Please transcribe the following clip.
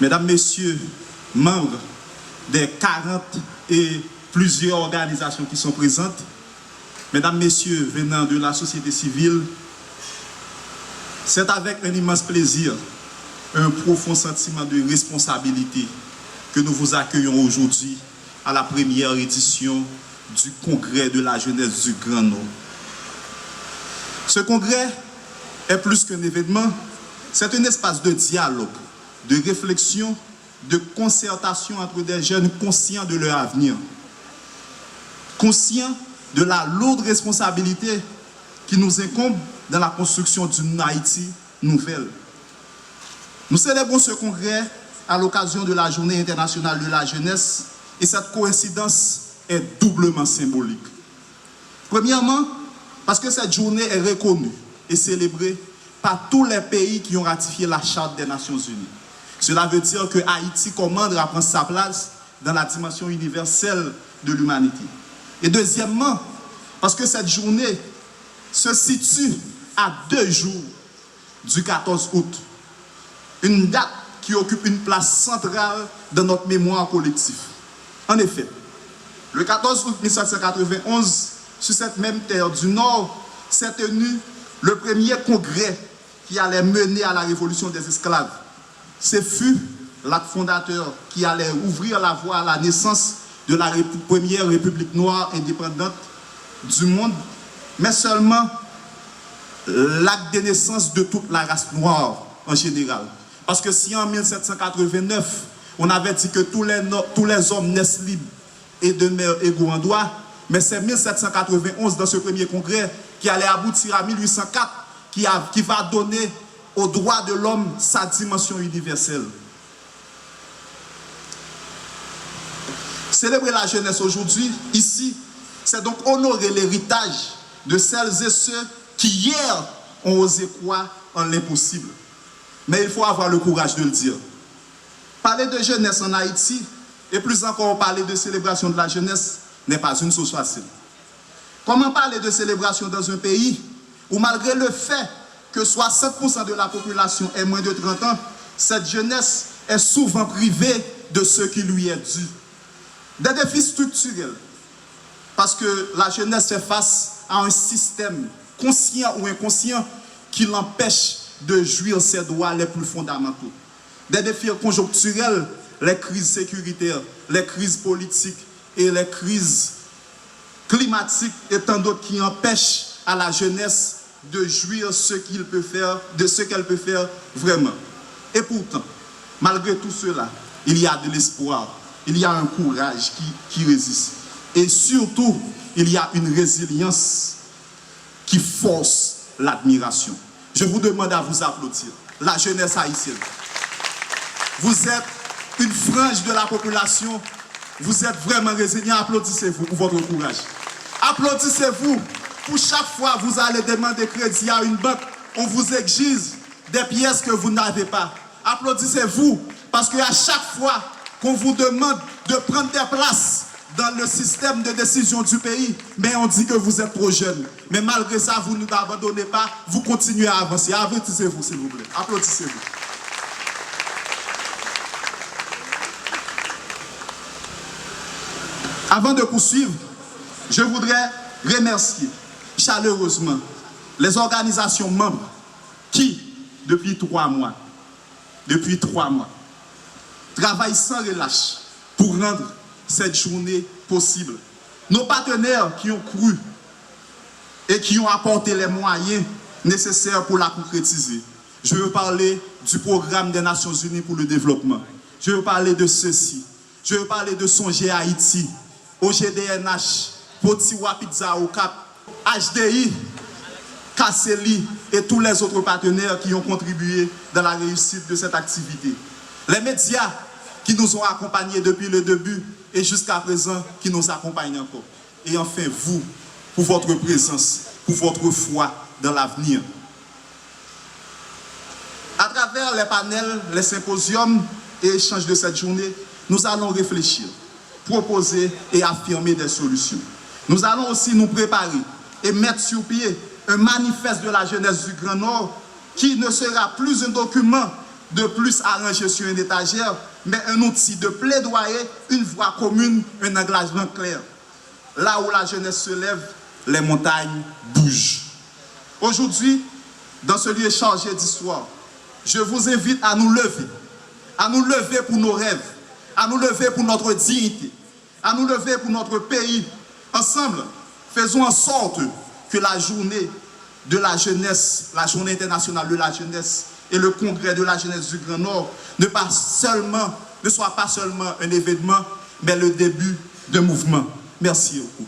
Mesdames, Messieurs, membres des 40 et plusieurs organisations qui sont présentes, Mesdames, Messieurs, venant de la société civile, c'est avec un immense plaisir, un profond sentiment de responsabilité que nous vous accueillons aujourd'hui à la première édition du Congrès de la jeunesse du Grand Nord. Ce congrès est plus qu'un événement, c'est un espace de dialogue, de réflexion, de concertation entre des jeunes conscients de leur avenir, conscients de la lourde responsabilité qui nous incombe dans la construction d'une Haïti nouvelle. Nous célébrons ce congrès à l'occasion de la Journée internationale de la jeunesse et cette coïncidence est doublement symbolique. Premièrement, parce que cette journée est reconnue et célébrée par tous les pays qui ont ratifié la Charte des Nations Unies. Cela veut dire que Haïti commande à prendre sa place dans la dimension universelle de l'humanité. Et deuxièmement, parce que cette journée se situe à 2 jours du 14 août, une date qui occupe une place centrale dans notre mémoire collective. En effet, le 14 août 1791, sur cette même terre du Nord, s'est tenu le premier congrès qui allait mener à la révolution des esclaves. Ce fut l'acte fondateur qui allait ouvrir la voie à la naissance de la première république noire indépendante du monde, mais seulement l'acte de naissance de toute la race noire en général. Parce que si en 1789, on avait dit que tous les hommes naissent libres et demeurent égaux en droit, mais c'est 1791 dans ce premier congrès qui allait aboutir à 1804 qui va donner au droit de l'homme sa dimension universelle. Célébrer la jeunesse aujourd'hui, ici, c'est donc honorer l'héritage de celles et ceux qui hier ont osé croire en l'impossible. Mais il faut avoir le courage de le dire. Parler de jeunesse en Haïti, et plus encore parler de célébration de la jeunesse, n'est pas une chose facile. Comment parler de célébration dans un pays où malgré le fait que 60% de la population ait moins de 30 ans, cette jeunesse est souvent privée de ce qui lui est dû. Des défis structurels, parce que la jeunesse fait face à un système conscient ou inconscient qui l'empêche de jouir ses droits les plus fondamentaux. Des défis conjoncturels, les crises sécuritaires, les crises politiques et les crises climatiques et tant d'autres qui empêchent à la jeunesse de jouir ce qu'il peut faire, de ce qu'elle peut faire vraiment. Et pourtant, malgré tout cela, il y a de l'espoir, il y a un courage qui résiste. Et surtout, il y a une résilience qui force l'admiration. Je vous demande à vous applaudir, la jeunesse haïtienne. Vous êtes une frange de la population, vous êtes vraiment résilient, applaudissez-vous pour votre courage. Applaudissez-vous pour chaque fois que vous allez demander crédit à une banque, on vous exige des pièces que vous n'avez pas. Applaudissez-vous parce qu'à chaque fois qu'on vous demande de prendre des places dans le système de décision du pays, mais on dit que vous êtes trop jeune. Mais malgré ça, vous ne nous abandonnez pas, vous continuez à avancer. Applaudissez-vous, s'il vous plaît. Applaudissez-vous. Avant de poursuivre, je voudrais remercier chaleureusement les organisations membres qui, depuis 3 mois, travaillent sans relâche pour rendre cette journée possible. Nos partenaires qui ont cru et qui ont apporté les moyens nécessaires pour la concrétiser. Je veux parler du programme des Nations Unies pour le développement. Je veux parler de ceci. Je veux parler de Songer Haïti, OGDNH, Potiwa Pizza au Cap, HDI, Kasseli et tous les autres partenaires qui ont contribué dans la réussite de cette activité. Les médias qui nous ont accompagnés depuis le début et jusqu'à présent qui nous accompagnent encore. Et enfin vous, pour votre présence, pour votre foi dans l'avenir. À travers les panels, les symposiums et échanges de cette journée, nous allons réfléchir, proposer et affirmer des solutions. Nous allons aussi nous préparer et mettre sur pied un manifeste de la jeunesse du Grand Nord qui ne sera plus un document de plus arrangé sur une étagère, mais un outil de plaidoyer, une voix commune, un engagement clair. Là où la jeunesse se lève, les montagnes bougent. Aujourd'hui, dans ce lieu chargé d'histoire, je vous invite à nous lever pour nos rêves, à nous lever pour notre dignité, à nous lever pour notre pays. Ensemble, faisons en sorte que la journée de la jeunesse, la journée internationale de la jeunesse et le congrès de la jeunesse du Grand Nord ne soit pas seulement un événement, mais le début d'un mouvement. Merci beaucoup.